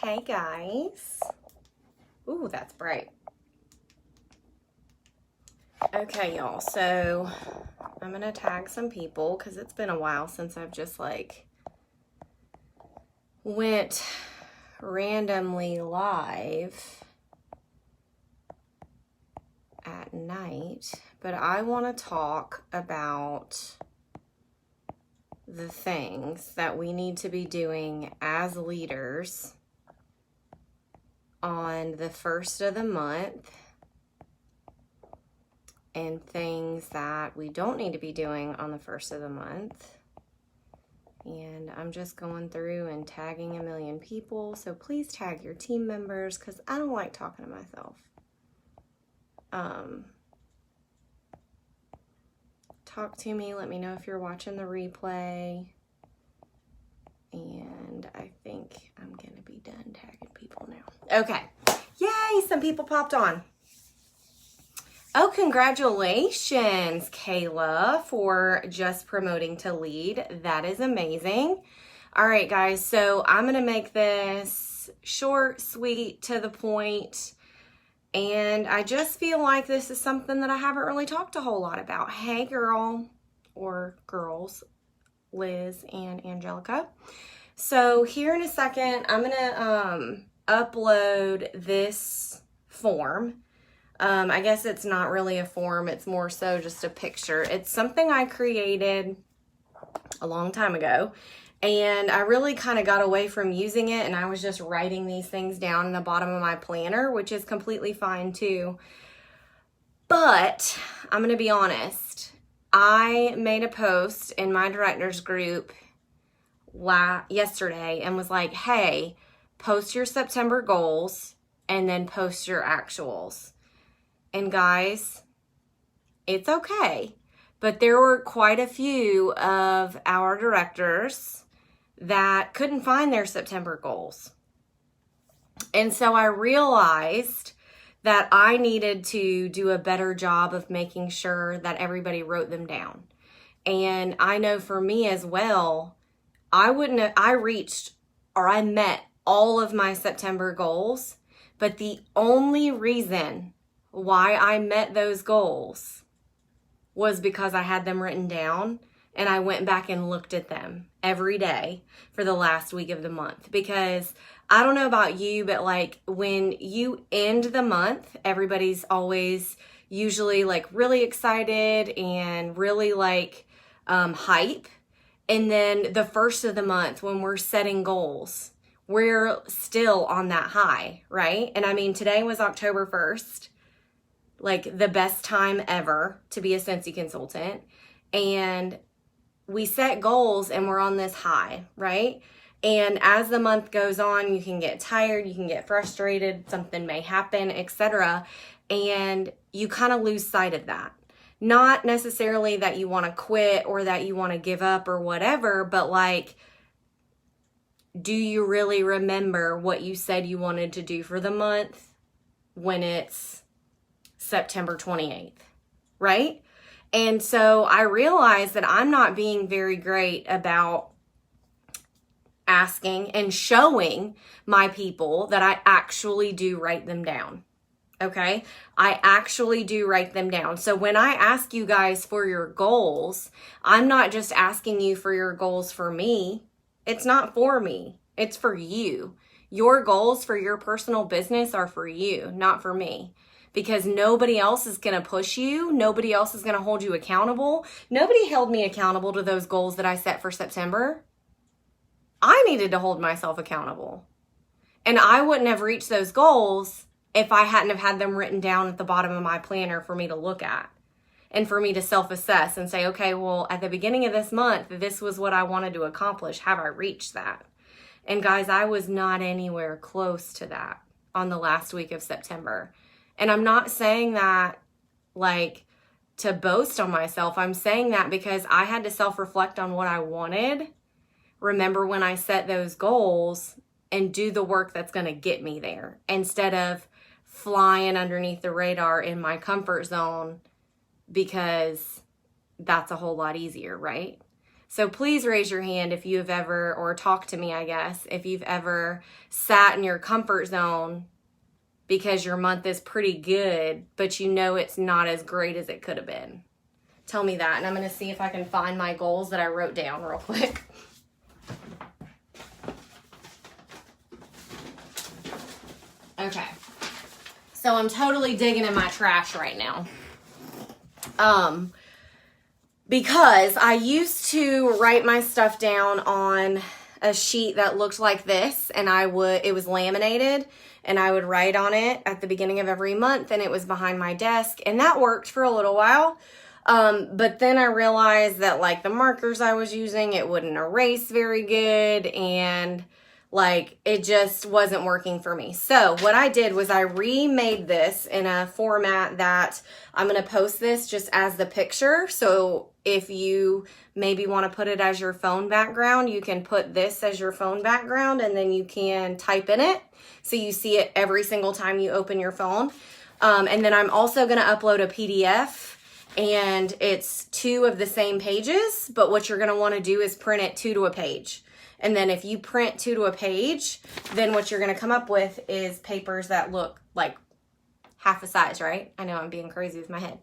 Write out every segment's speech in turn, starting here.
Hey guys. Ooh, that's bright. Okay, y'all. So I'm going to tag some people because it's been a while since I've just went randomly live at night. But I want to talk about the things that we need to be doing as leaders on the first of the month and things that we don't need to be doing on the first of the month. And I'm just going through and tagging a million people. So please tag your team members because I don't like talking to myself. Talk to me. Let me know if you're watching the replay. And I think I'm going to be done tagging people now. Okay. Yay, some people popped on. Oh, congratulations, Kayla, for just promoting to lead. That is amazing. All right, guys, so I'm going to make this short, sweet, to the point. And I just feel like this is something that I haven't really talked a whole lot about. Hey, girl, or girls, Liz and Angelica. So here in a second, I'm going to upload this form. I guess it's not really a form. It's more so just a picture. It's something I created a long time ago. And I really kind of got away from using it. And I was just writing these things down in the bottom of my planner, which is completely fine too. But I'm going to be honest. I made a post in my directors group yesterday and was like, hey, post your September goals and then post your actuals. And guys, it's okay. But there were quite a few of our directors that couldn't find their September goals. And so I realized that I needed to do a better job of making sure that everybody wrote them down. And I know for me as well, I met all of my September goals, but the only reason why I met those goals was because I had them written down and I went back and looked at them every day for the last week of the month. Because I don't know about you, but like when you end the month, everybody's always usually like really excited and really hype. And then the first of the month when we're setting goals, we're still on that high, right? And I mean, today was October 1st. Like the best time ever to be a Scentsy consultant. And we set goals and we're on this high, right? And as the month goes on, you can get tired, you can get frustrated, something may happen, etc. And you kind of lose sight of that. Not necessarily that you want to quit or that you want to give up or whatever, but like, do you really remember what you said you wanted to do for the month when it's September 28th, right? And so I realized that I'm not being very great about asking and showing my people that I actually do write them down. Okay? I actually do write them down. So when I ask you guys for your goals, I'm not just asking you for your goals for me. It's not for me. It's for you. Your goals for your personal business are for you, not for me. Because nobody else is going to push you. Nobody else is going to hold you accountable. Nobody held me accountable to those goals that I set for September. I needed to hold myself accountable. And I wouldn't have reached those goals if I hadn't have had them written down at the bottom of my planner for me to look at. And for me to self-assess and say, okay, well, at the beginning of this month, this was what I wanted to accomplish. Have I reached that? And guys, I was not anywhere close to that on the last week of September. And I'm not saying that like to boast on myself. I'm saying that because I had to self-reflect on what I wanted. Remember when I set those goals and do the work that's going to get me there instead of flying underneath the radar in my comfort zone because that's a whole lot easier, right? So please raise your hand if you have ever, or talk to me, I guess, if you've ever sat in your comfort zone because your month is pretty good, but you know it's not as great as it could have been. Tell me that, and I'm going to see if I can find my goals that I wrote down real quick. Okay. So I'm totally digging in my trash right now. Because I used to write my stuff down on a sheet that looked like this, and it was laminated, and I would write on it at the beginning of every month, and it was behind my desk, and that worked for a little while. But then I realized that like the markers I was using, it wouldn't erase very good, and like it just wasn't working for me. So what I did was I remade this in a format that I'm going to post this just as the picture. So if you maybe want to put it as your phone background, you can put this as your phone background, and then you can type in it so you see it every single time you open your phone. And then I'm also going to upload a PDF, and it's 2 of the same pages, but what you're going to want to do is print it 2 to a page. And then if you print 2 to a page, then what you're going to come up with is papers that look like half a size, right? I know I'm being crazy with my head.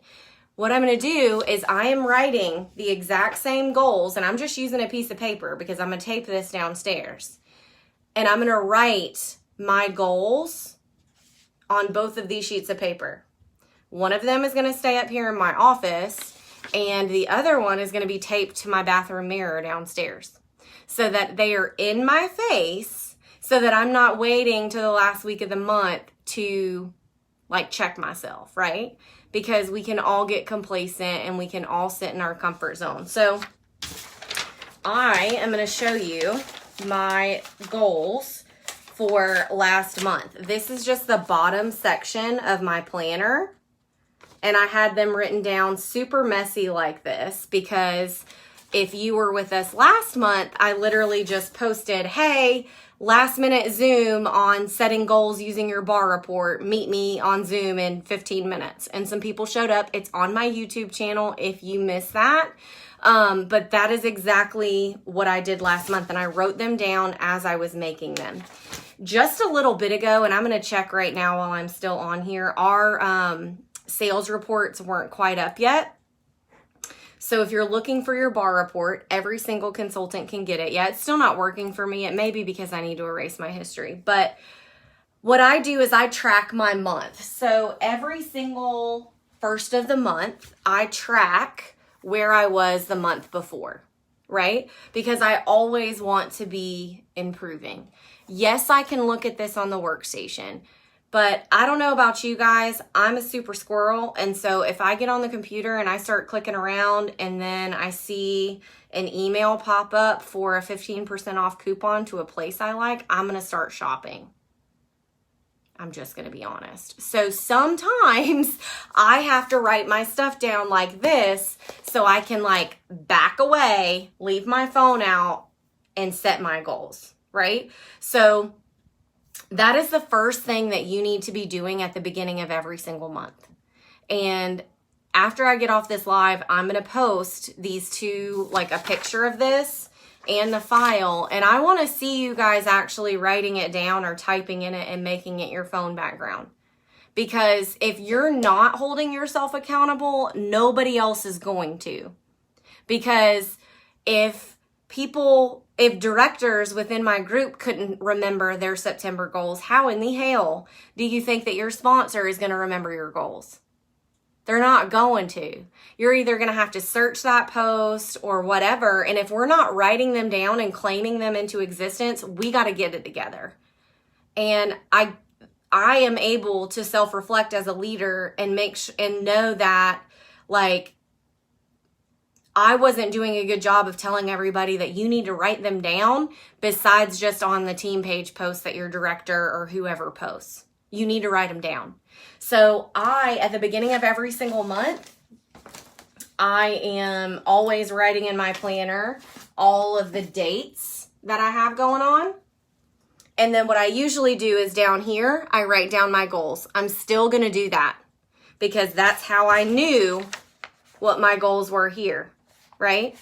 What I'm going to do is I am writing the exact same goals, and I'm just using a piece of paper because I'm going to tape this downstairs. And I'm going to write my goals on both of these sheets of paper. One of them is going to stay up here in my office, and the other one is going to be taped to my bathroom mirror downstairs, so that they are in my face, so that I'm not waiting to the last week of the month to like check myself, right? Because we can all get complacent and we can all sit in our comfort zone. So I am going to show you my goals for last month. This is just the bottom section of my planner, and I had them written down super messy like this because if you were with us last month, I literally just posted, hey, last minute Zoom on setting goals using your bar report. Meet me on Zoom in 15 minutes. And some people showed up. It's on my YouTube channel if you missed that. But that is exactly what I did last month. And I wrote them down as I was making them. Just a little bit ago, and I'm going to check right now while I'm still on here, our sales reports weren't quite up yet. So if you're looking for your bar report, every single consultant can get it. Yeah, it's still not working for me. It may be because I need to erase my history. But what I do is I track my month. So every single first of the month, I track where I was the month before, right? Because I always want to be improving. Yes, I can look at this on the workstation. But I don't know about you guys, I'm a super squirrel, and so if I get on the computer and I start clicking around and then I see an email pop up for a 15% off coupon to a place I like, I'm going to start shopping. I'm just going to be honest. So sometimes I have to write my stuff down like this so I can like back away, leave my phone out, and set my goals, right? So that is the first thing that you need to be doing at the beginning of every single month. And after I get off this live, I'm going to post these 2, like a picture of this and the file. And I want to see you guys actually writing it down or typing in it and making it your phone background. Because if you're not holding yourself accountable, nobody else is going to. Because if directors within my group couldn't remember their September goals, how in the hell do you think that your sponsor is going to remember your goals? They're not going to. You're either going to have to search that post or whatever. And if we're not writing them down and claiming them into existence, we got to get it together. And I am able to self-reflect as a leader and and know that like I wasn't doing a good job of telling everybody that you need to write them down besides just on the team page post that your director or whoever posts. You need to write them down. So at the beginning of every single month, I am always writing in my planner all of the dates that I have going on. And then what I usually do is down here, I write down my goals. I'm still going to do that because that's how I knew what my goals were here, right?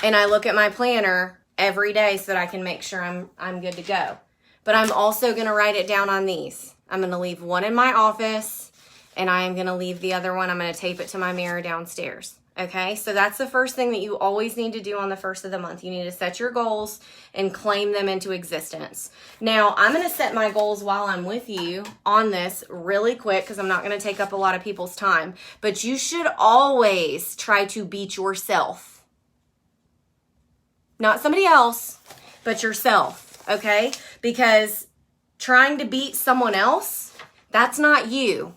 and I look at my planner every day so that I can make sure I'm good to go. But I'm also going to write it down on these. I'm going to leave one in my office, and I am going to leave the other one. I'm going to tape it to my mirror downstairs. Okay, so that's the first thing that you always need to do on the first of the month. You need to set your goals and claim them into existence. Now, I'm going to set my goals while I'm with you on this really quick because I'm not going to take up a lot of people's time. But you should always try to beat yourself. Not somebody else, but yourself, okay? Because trying to beat someone else, that's not you.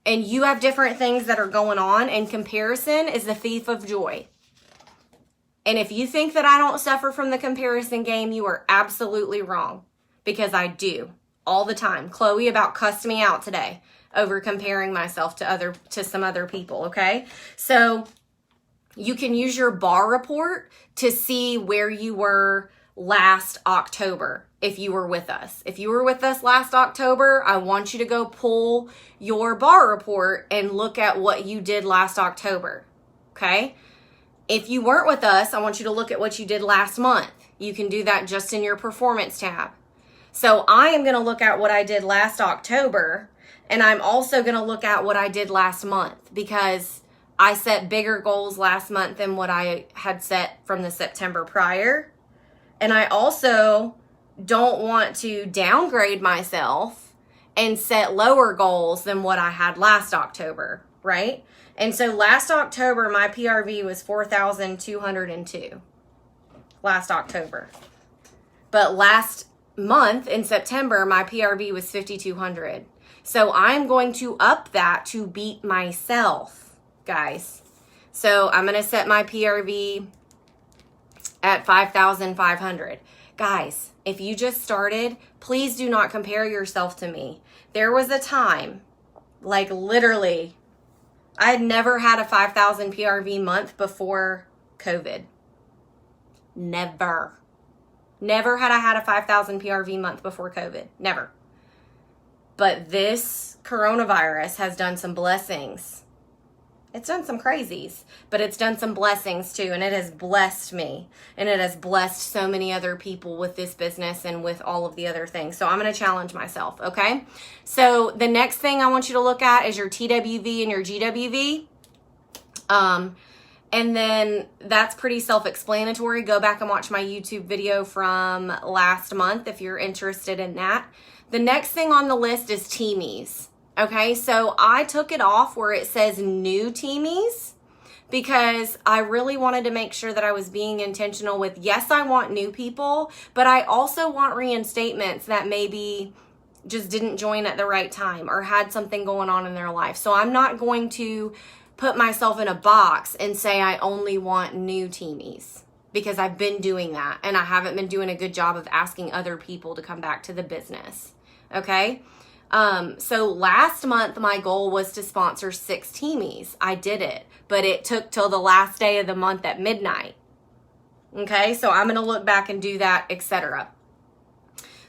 And you have different things that are going on, and comparison is the thief of joy. And if you think that I don't suffer from the comparison game, you are absolutely wrong, because I do all the time. Chloe about cussed me out today over comparing myself to some other people, okay? So you can use your bar report to see where you were last October if you were with us. If you were with us last October, I want you to go pull your bar report and look at what you did last October, okay? If you weren't with us, I want you to look at what you did last month. You can do that just in your performance tab. So I am going to look at what I did last October, and I'm also going to look at what I did last month because I set bigger goals last month than what I had set from the September prior. And I also don't want to downgrade myself and set lower goals than what I had last October, right? And so last October, my PRV was 4,202 last October. But last month in September, my PRV was 5,200. So I'm going to up that to beat myself, guys. So I'm going to set my PRV at 5,500. Guys, if you just started, please do not compare yourself to me. There was a time, like literally, I had never had a 5,000 PRV month before COVID. Never. Never had I had a 5,000 PRV month before COVID. Never. But this coronavirus has done some blessings. It's done some crazies, but it's done some blessings too, and it has blessed me, and it has blessed so many other people with this business and with all of the other things. So I'm going to challenge myself, okay? So the next thing I want you to look at is your TWV and your GWV. And then that's pretty self-explanatory. Go back and watch my YouTube video from last month if you're interested in that. The next thing on the list is teamies. Okay, so I took it off where it says new teamies because I really wanted to make sure that I was being intentional with, yes, I want new people, but I also want reinstatements that maybe just didn't join at the right time or had something going on in their life. So I'm not going to put myself in a box and say I only want new teamies because I've been doing that and I haven't been doing a good job of asking other people to come back to the business. Okay. So last month, my goal was to sponsor 6 teamies. I did it, but it took till the last day of the month at midnight. Okay. So I'm going to look back and do that, etc.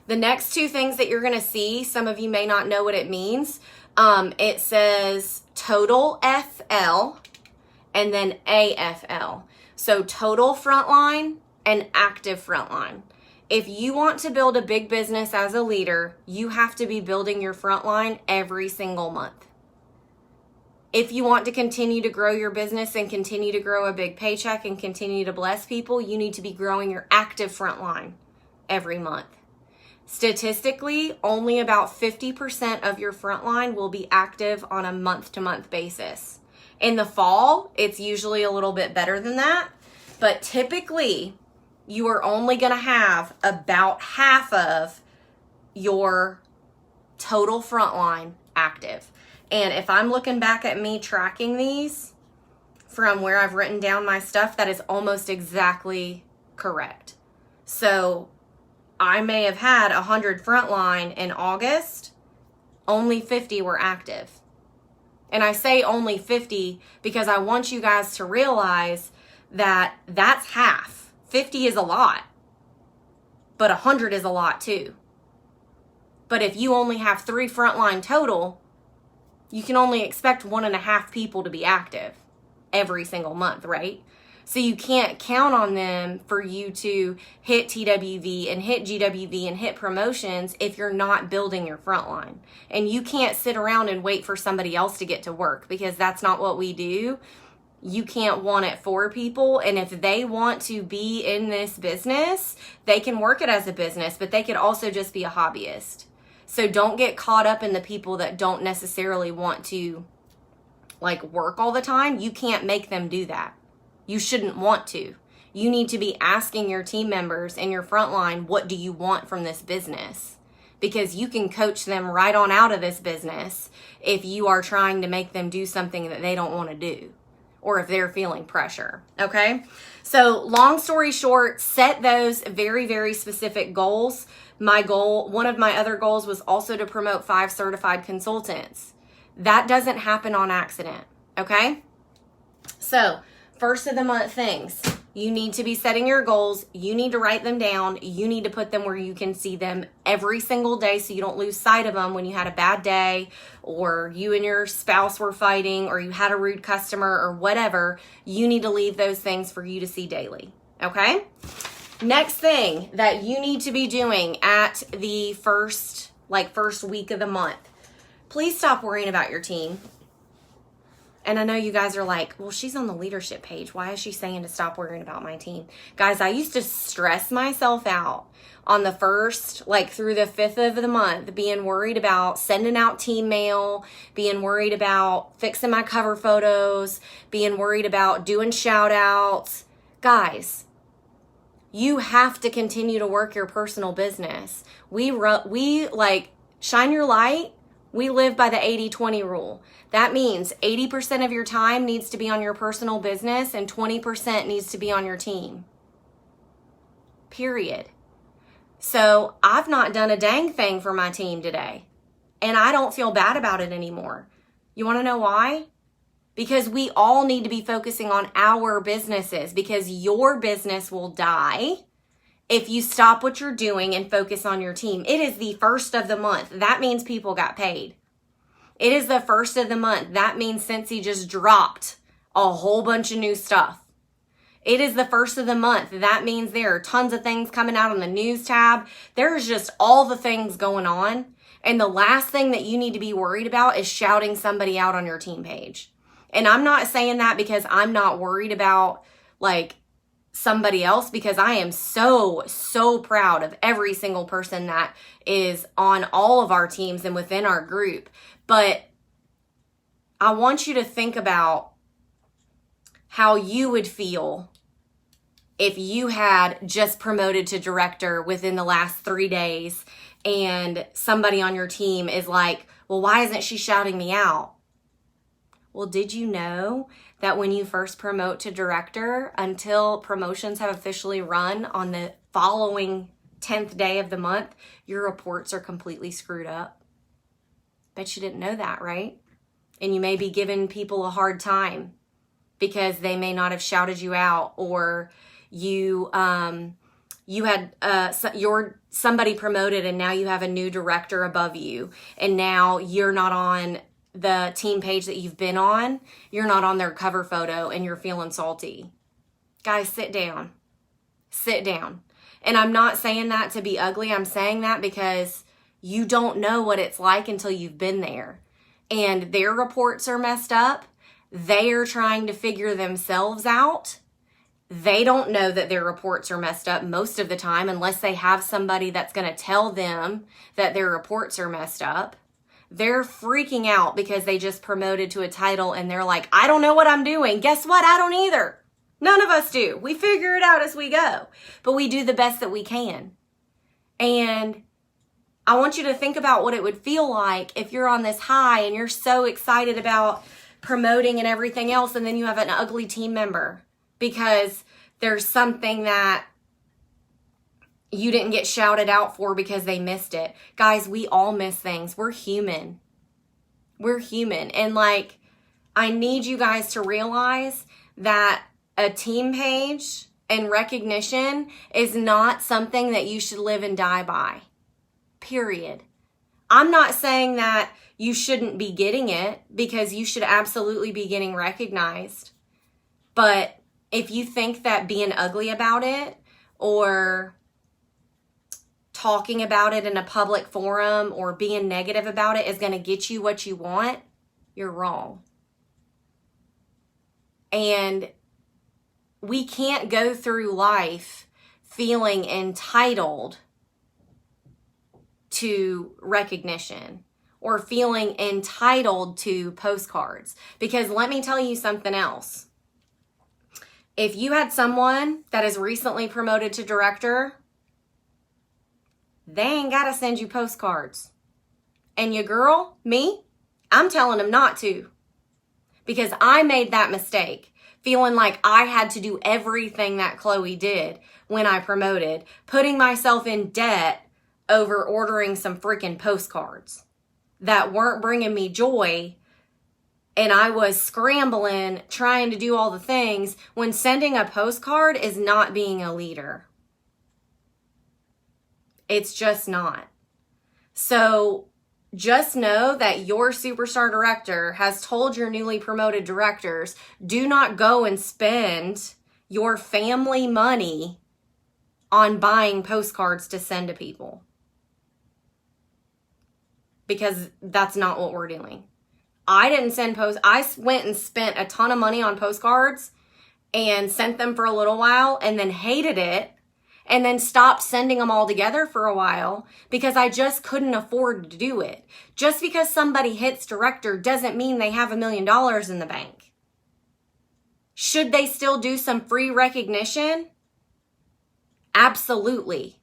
The next 2 things that you're going to see, some of you may not know what it means. It says total FL and then AFL. So total frontline and active frontline. If you want to build a big business as a leader, you have to be building your frontline every single month. If you want to continue to grow your business and continue to grow a big paycheck and continue to bless people, you need to be growing your active frontline every month. Statistically, only about 50% of your frontline will be active on a month-to-month basis. In the fall, it's usually a little bit better than that, but typically, you are only going to have about half of your total frontline active. And if I'm looking back at me tracking these from where I've written down my stuff, that is almost exactly correct. So I may have had 100 frontline in August, only 50 were active. And I say only 50 because I want you guys to realize that that's half. 50 is a lot, but 100 is a lot too. But if you only have 3 frontline total, you can only expect 1.5 people to be active every single month, right? So you can't count on them for you to hit TWV and hit GWV and hit promotions if you're not building your front line. And you can't sit around and wait for somebody else to get to work, because that's not what we do. You can't want it for people. And if they want to be in this business, they can work it as a business, but they could also just be a hobbyist. So don't get caught up in the people that don't necessarily want to like work all the time. You can't make them do that. You shouldn't want to. You need to be asking your team members and your front line, what do you want from this business? Because you can coach them right on out of this business if you are trying to make them do something that they don't want to do, or if they're feeling pressure, okay? So long story short, set those very, very specific goals. One of my other goals was also to promote 5 certified consultants. That doesn't happen on accident, okay? So first of the month things, you need to be setting your goals. You need to write them down. You need to put them where you can see them every single day so you don't lose sight of them when you had a bad day, or you and your spouse were fighting, or you had a rude customer, or whatever. You need to leave those things for you to see daily, okay? Next thing that you need to be doing at the first week of the month, please stop worrying about your team. And I know you guys are like, well, she's on the leadership page. Why is she saying to stop worrying about my team? Guys, I used to stress myself out on the first, through the 5th of the month, being worried about sending out team mail, being worried about fixing my cover photos, being worried about doing shout outs. Guys, you have to continue to work your personal business. We shine your light. We live by the 80-20 rule. That means 80% of your time needs to be on your personal business and 20% needs to be on your team. Period. So I've not done a dang thing for my team today, and I don't feel bad about it anymore. You want to know why? Because we all need to be focusing on our businesses, because your business will die if you stop what you're doing and focus on your team. It is the 1st of the month. That means people got paid. It is the 1st of the month. That means Cincy just dropped a whole bunch of new stuff. It is the 1st of the month. That means there are tons of things coming out on the news tab. There's just all the things going on. And the last thing that you need to be worried about is shouting somebody out on your team page. And I'm not saying that because I'm not worried about somebody else, because I am so proud of every single person that is on all of our teams and within our group. But I want you to think about how you would feel if you had just promoted to director within the last 3 days and somebody on your team is like, well, why isn't she shouting me out? Well, did you know that when you first promote to director, until promotions have officially run on the following 10th day of the month, your reports are completely screwed up? Bet you didn't know that, right? And you may be giving people a hard time because they may not have shouted you out, or you had somebody promoted and now you have a new director above you, and now you're not on the team page that you've been on. You're not on their cover photo and you're feeling salty. Guys, sit down. Sit down. And I'm not saying that to be ugly. I'm saying that because you don't know what it's like until you've been there. And their reports are messed up. They are trying to figure themselves out. They don't know that their reports are messed up most of the time, unless they have somebody that's going to tell them that their reports are messed up. They're freaking out because they just promoted to a title and they're like, I don't know what I'm doing. Guess what? I don't either. None of us do. We figure it out as we go, but we do the best that we can. And I want you to think about what it would feel like if you're on this high and you're so excited about promoting and everything else, and then you have an ugly team member because there's something that you didn't get shouted out for because they missed it. Guys, we all miss things. We're human. We're human. And I need you guys to realize that a team page and recognition is not something that you should live and die by. Period. I'm not saying that you shouldn't be getting it, because you should absolutely be getting recognized. But if you think that being ugly about it or talking about it in a public forum or being negative about it is going to get you what you want, you're wrong. And we can't go through life feeling entitled to recognition or feeling entitled to postcards. Because let me tell you something else. If you had someone that is recently promoted to director, they ain't got to send you postcards. And your girl, me, I'm telling them not to. Because I made that mistake, feeling like I had to do everything that Chloe did when I promoted, putting myself in debt over ordering some freaking postcards that weren't bringing me joy. And I was scrambling, trying to do all the things when sending a postcard is not being a leader. It's just not. So just know that your superstar director has told your newly promoted directors, do not go and spend your family money on buying postcards to send to people. Because that's not what we're doing. I didn't send I went and spent a ton of money on postcards and sent them for a little while and then hated it and then stopped sending them all together for a while because I just couldn't afford to do it. Just because somebody hits director doesn't mean they have $1 million in the bank. Should they still do some free recognition? Absolutely.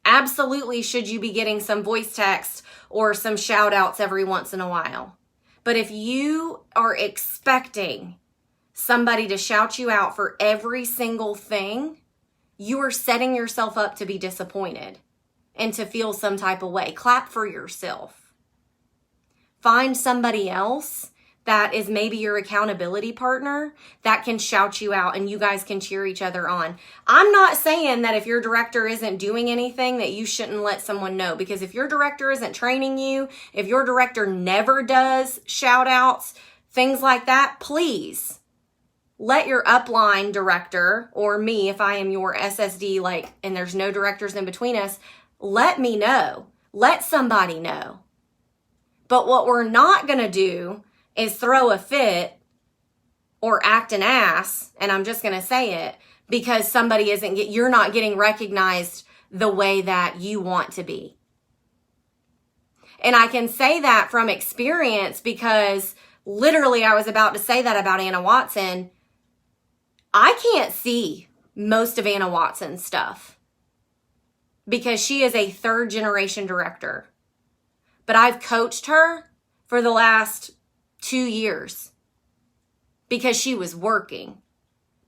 Absolutely should you be getting some voice text or some shout outs every once in a while. But if you are expecting somebody to shout you out for every single thing, you are setting yourself up to be disappointed and to feel some type of way. Clap for yourself. Find somebody else that is maybe your accountability partner that can shout you out and you guys can cheer each other on. I'm not saying that if your director isn't doing anything that you shouldn't let someone know, because if your director isn't training you, if your director never does shout outs, things like that, please let your upline director or me, if I am your SSD, and there's no directors in between us, let me know. Let somebody know. But what we're not going to do is throw a fit or act an ass, and I'm just going to say it, because you're not getting recognized the way that you want to be. And I can say that from experience because literally I was about to say that about Anna Watson. I can't see most of Anna Watson's stuff because she is a third generation director. But I've coached her for the last 2 years because she was working.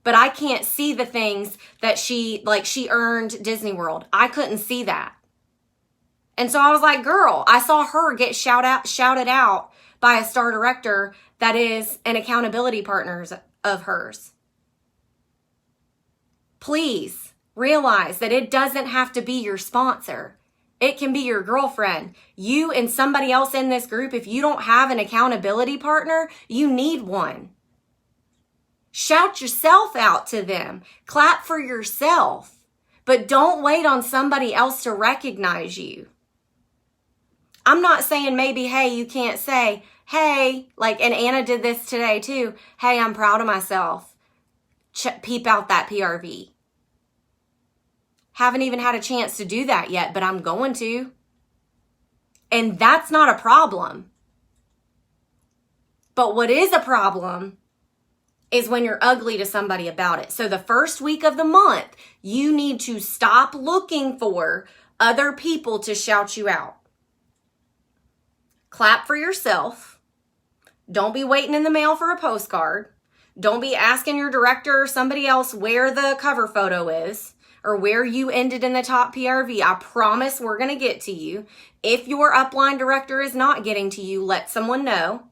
But I can't see the things that she earned Disney World. I couldn't see that. And so I was like, girl, I saw her get shouted out by a star director that is an accountability partner of hers. Please realize that it doesn't have to be your sponsor. It can be your girlfriend. You and somebody else in this group, if you don't have an accountability partner, you need one. Shout yourself out to them. Clap for yourself. But don't wait on somebody else to recognize you. I'm not saying maybe, hey, you can't say, hey, and Anna did this today too. Hey, I'm proud of myself. Peep out that PRV. Haven't even had a chance to do that yet, but I'm going to. And that's not a problem. But what is a problem is when you're ugly to somebody about it. So the first week of the month, you need to stop looking for other people to shout you out. Clap for yourself. Don't be waiting in the mail for a postcard. Don't be asking your director or somebody else where the cover photo is or where you ended in the top PRV. I promise we're going to get to you. If your upline director is not getting to you, let someone know.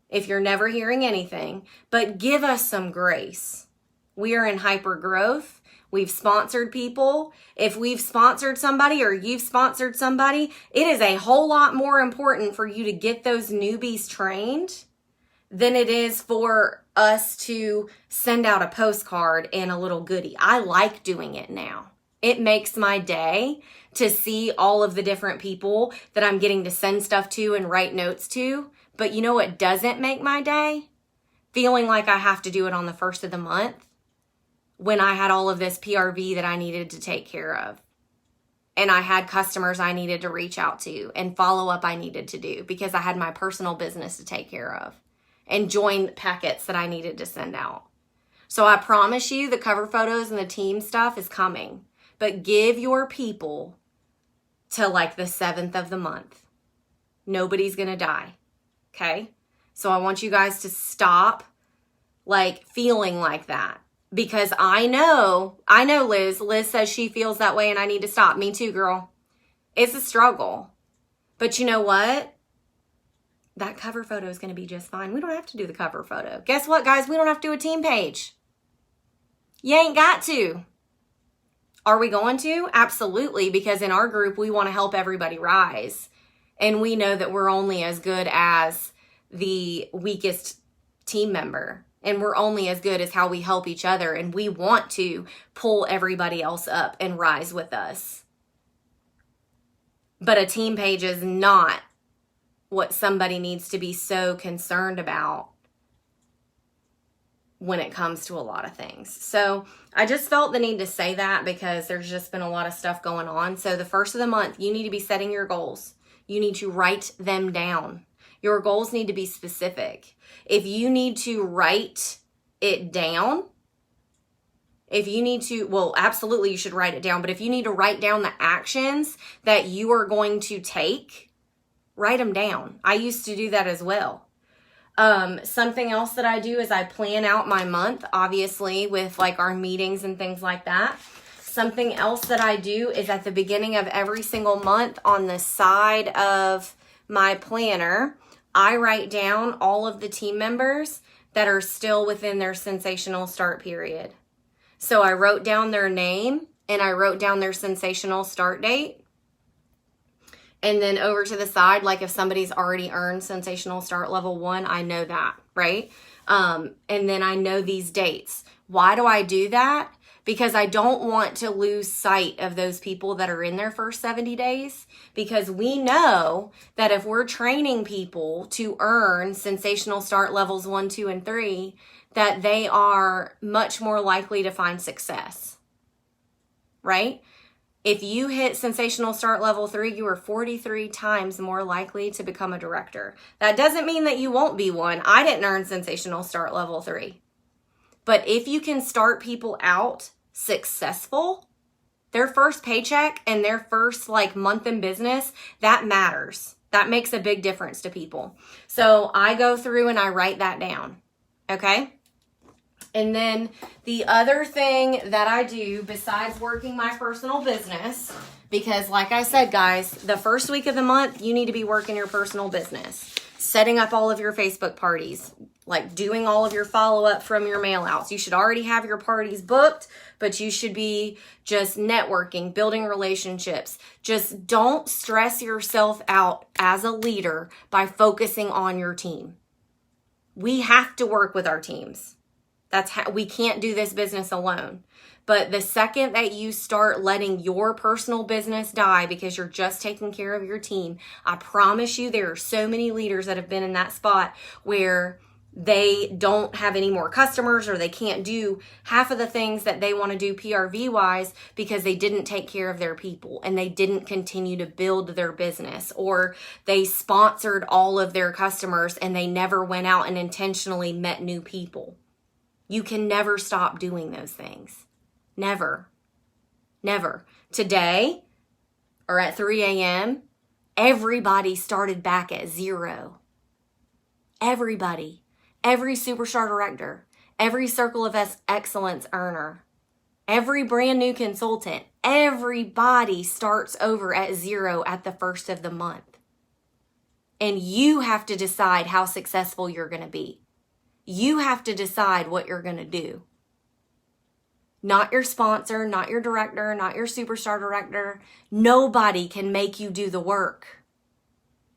If you're never hearing anything, but give us some grace. We are in hyper growth. We've sponsored people. If we've sponsored somebody or you've sponsored somebody, it is a whole lot more important for you to get those newbies trained than it is for us to send out a postcard and a little goodie. I like doing it now. It makes my day to see all of the different people that I'm getting to send stuff to and write notes to. But you know what doesn't make my day? Feeling like I have to do it on the first of the month when I had all of this PRV that I needed to take care of. And I had customers I needed to reach out to and follow up I needed to do because I had my personal business to take care of and join packets that I needed to send out. So I promise you the cover photos and the team stuff is coming. But give your people to like the 7th of the month. Nobody's going to die. Okay? So I want you guys to stop like feeling like that. Because I know Liz. Liz says she feels that way and I need to stop. Me too, girl. It's a struggle. But you know what? That cover photo is going to be just fine. We don't have to do the cover photo. Guess what, guys? We don't have to do a team page. You ain't got to. Are we going to? Absolutely, because in our group, we want to help everybody rise. And we know that we're only as good as the weakest team member. And we're only as good as how we help each other. And we want to pull everybody else up and rise with us. But a team page is not what somebody needs to be so concerned about when it comes to a lot of things. So I just felt the need to say that because there's just been a lot of stuff going on. So the first of the month, you need to be setting your goals. You need to write them down. Your goals need to be specific. If you need to write it down, absolutely you should write it down. But if you need to write down the actions that you are going to take, write them down. I used to do that as well. Something else that I do is I plan out my month, obviously, with like our meetings and things like that. Something else that I do is at the beginning of every single month on the side of my planner, I write down all of the team members that are still within their sensational start period. So I wrote down their name and I wrote down their sensational start date. And then over to the side, like if somebody's already earned sensational start level 1, I know that, right? And then I know these dates. Why do I do that? Because I don't want to lose sight of those people that are in their first 70 days. Because we know that if we're training people to earn sensational start levels 1, 2, and 3, that they are much more likely to find success, right? If you hit sensational start level 3, you are 43 times more likely to become a director. That doesn't mean that you won't be one. I didn't earn sensational start level 3. But if you can start people out successful, their first paycheck and their first like month in business, that matters. That makes a big difference to people. So I go through and I write that down. Okay? And then the other thing that I do besides working my personal business, because like I said, guys, the first week of the month, you need to be working your personal business, setting up all of your Facebook parties, like doing all of your follow-up from your mail outs. You should already have your parties booked, but you should be just networking, building relationships. Just don't stress yourself out as a leader by focusing on your team. We have to work with our teams. That's how we can't do this business alone. But the second that you start letting your personal business die because you're just taking care of your team, I promise you there are so many leaders that have been in that spot where they don't have any more customers or they can't do half of the things that they want to do PRV wise because they didn't take care of their people and they didn't continue to build their business, or they sponsored all of their customers and they never went out and intentionally met new people. You can never stop doing those things. Never. Never. Today, or at 3 a.m., everybody started back at 0. Everybody. Every superstar director. Every Circle of Excellence earner. Every brand new consultant. Everybody starts over at 0 at the first of the month. And you have to decide how successful you're going to be. You have to decide what you're going to do. Not your sponsor, not your director, not your superstar director. Nobody can make you do the work.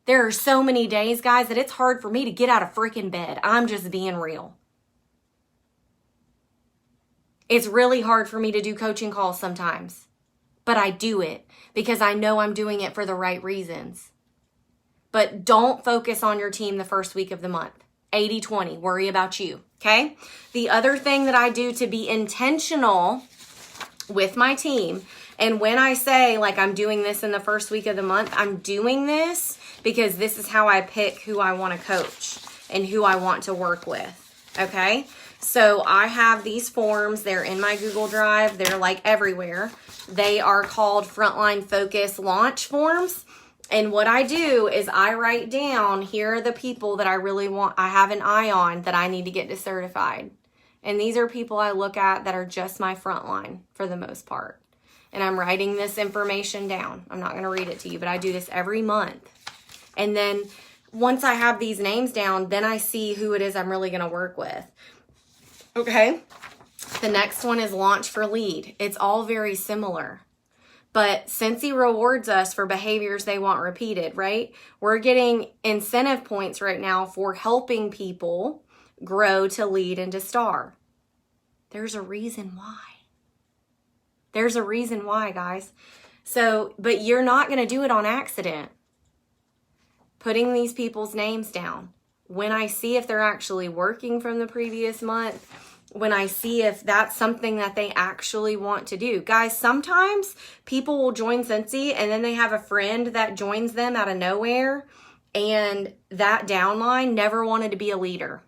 There are so many days, guys, that it's hard for me to get out of freaking bed. I'm just being real. It's really hard for me to do coaching calls sometimes, but I do it because I know I'm doing it for the right reasons. But don't focus on your team the first week of the month. 80-20, worry about you, okay? The other thing that I do to be intentional with my team, and when I say like I'm doing this in the first week of the month, I'm doing this because this is how I pick who I want to coach and who I want to work with, okay? So I have these forms. They're in my Google Drive. They're like everywhere. They are called Frontline Focus Launch Forms. And what I do is I write down, here are the people that I really want, I have an eye on that I need to get to certified. And these are people I look at that are just my frontline for the most part. And I'm writing this information down. I'm not going to read it to you, but I do this every month. And then once I have these names down, then I see who it is I'm really going to work with. Okay. The next one is Launch for Lead. It's all very similar. But Cincy rewards us for behaviors they want repeated, right? We're getting incentive points right now for helping people grow to lead and to star. There's a reason why. There's a reason why, guys. So, but you're not going to do it on accident. Putting these people's names down. When I see if they're actually working from the previous month, when I see if that's something that they actually want to do. Guys, sometimes people will join Cincy and then they have a friend that joins them out of nowhere, and that downline never wanted to be a leader.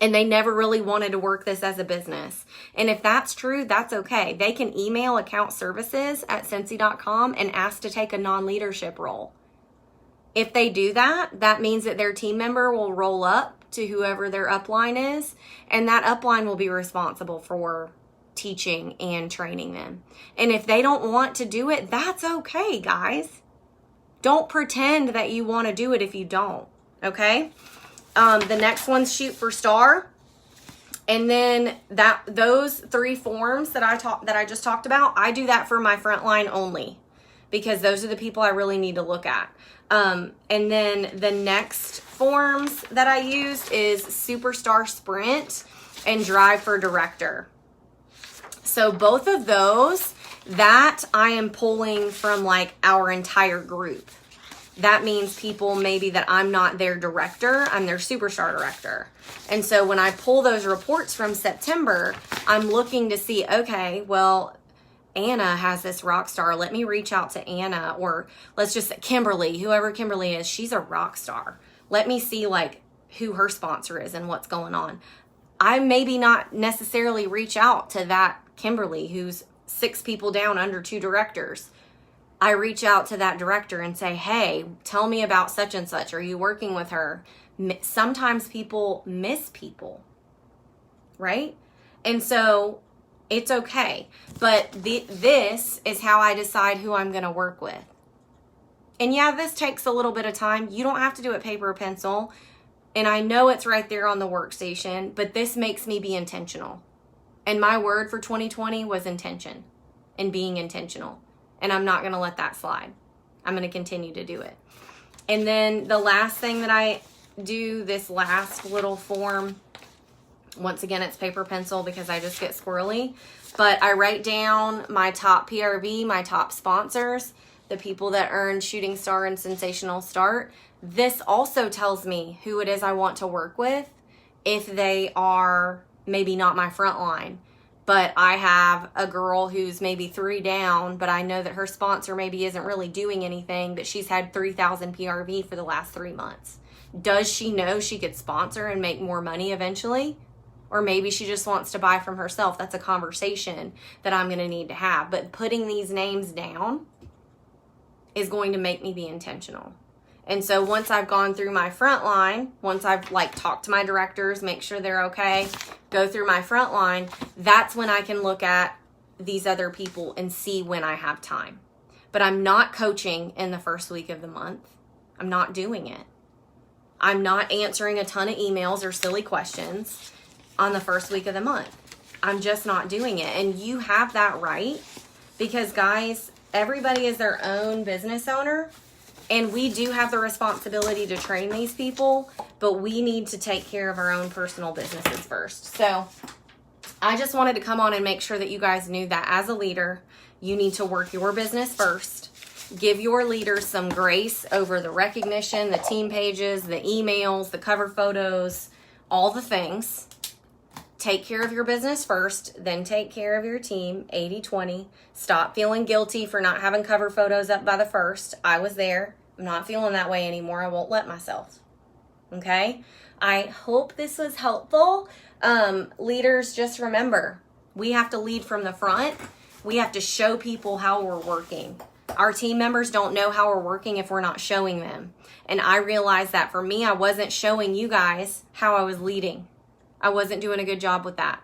And they never really wanted to work this as a business. And if that's true, that's okay. They can email account services at Cincy.com and ask to take a non-leadership role. If they do that, that means that their team member will roll up to whoever their upline is, and that upline will be responsible for teaching and training them. And if they don't want to do it, that's okay, guys. Don't pretend that you want to do it if you don't, okay? The next one's Shoot for Star. And then those 3 forms that I just talked about, I do that for my frontline only because those are the people I really need to look at. And then the next forms that I use is Superstar Sprint and Drive for Director. So both of those, that I am pulling from like our entire group. That means people maybe that I'm not their director, I'm their superstar director. And so when I pull those reports from September, I'm looking to see, okay, well, Anna has this rock star. Let me reach out to Anna, or let's just say Kimberly, whoever Kimberly is, she's a rock star. Let me see like who her sponsor is and what's going on. I maybe not necessarily reach out to that Kimberly who's 6 people down under 2 directors. I reach out to that director and say, hey, tell me about such and such. Are you working with her? Sometimes people miss people, right? And so it's okay. But this is how I decide who I'm going to work with. And yeah, this takes a little bit of time. You don't have to do it paper or pencil. And I know it's right there on the workstation, but this makes me be intentional. And my word for 2020 was intention and being intentional. And I'm not going to let that slide. I'm going to continue to do it. And then the last thing that I do, this last little form, once again, it's paper pencil because I just get squirrely. But I write down my top PRV, my top sponsors, the people that earn Shooting Star and Sensational Start. This also tells me who it is I want to work with if they are maybe not my front line. But I have a girl who's maybe 3 down, but I know that her sponsor maybe isn't really doing anything, but she's had 3,000 PRV for the last 3 months. Does she know she could sponsor and make more money eventually? Or maybe she just wants to buy from herself. That's a conversation that I'm going to need to have. But putting these names down is going to make me be intentional. And so once I've gone through my front line, once I've like talked to my directors, make sure they're okay, go through my front line, that's when I can look at these other people and see when I have time. But I'm not coaching in the first week of the month. I'm not doing it. I'm not answering a ton of emails or silly questions on the first week of the month. I'm just not doing it. And you have that right because, guys, everybody is their own business owner. And we do have the responsibility to train these people, but we need to take care of our own personal businesses first. So I just wanted to come on and make sure that you guys knew that as a leader, you need to work your business first. Give your leaders some grace over the recognition, the team pages, the emails, the cover photos, all the things. Take care of your business first, then take care of your team, 80-20. Stop feeling guilty for not having cover photos up by the first. I was there. I'm not feeling that way anymore. I won't let myself. Okay? I hope this was helpful. Leaders, just remember, we have to lead from the front. We have to show people how we're working. Our team members don't know how we're working if we're not showing them. And I realized that for me, I wasn't showing you guys how I was leading. I wasn't doing a good job with that.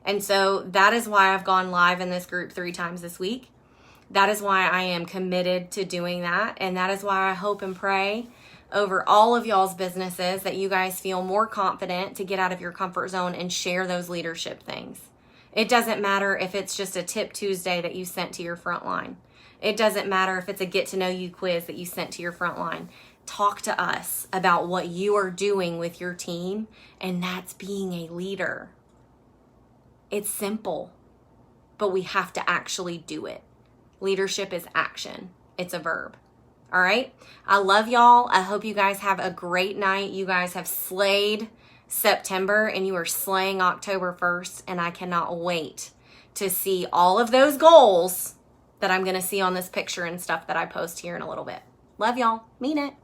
And so that is why I've gone live in this group 3 times this week. That is why I am committed to doing that. And that is why I hope and pray over all of y'all's businesses that you guys feel more confident to get out of your comfort zone and share those leadership things. It doesn't matter if it's just a Tip Tuesday that you sent to your front line. It doesn't matter if it's a get to know you quiz that you sent to your front line. Talk to us about what you are doing with your team, and that's being a leader. It's simple, but we have to actually do it. Leadership is action. It's a verb. All right? I love y'all. I hope you guys have a great night. You guys have slayed September, and you are slaying October 1st, and I cannot wait to see all of those goals that I'm going to see on this picture and stuff that I post here in a little bit. Love y'all. Mean it.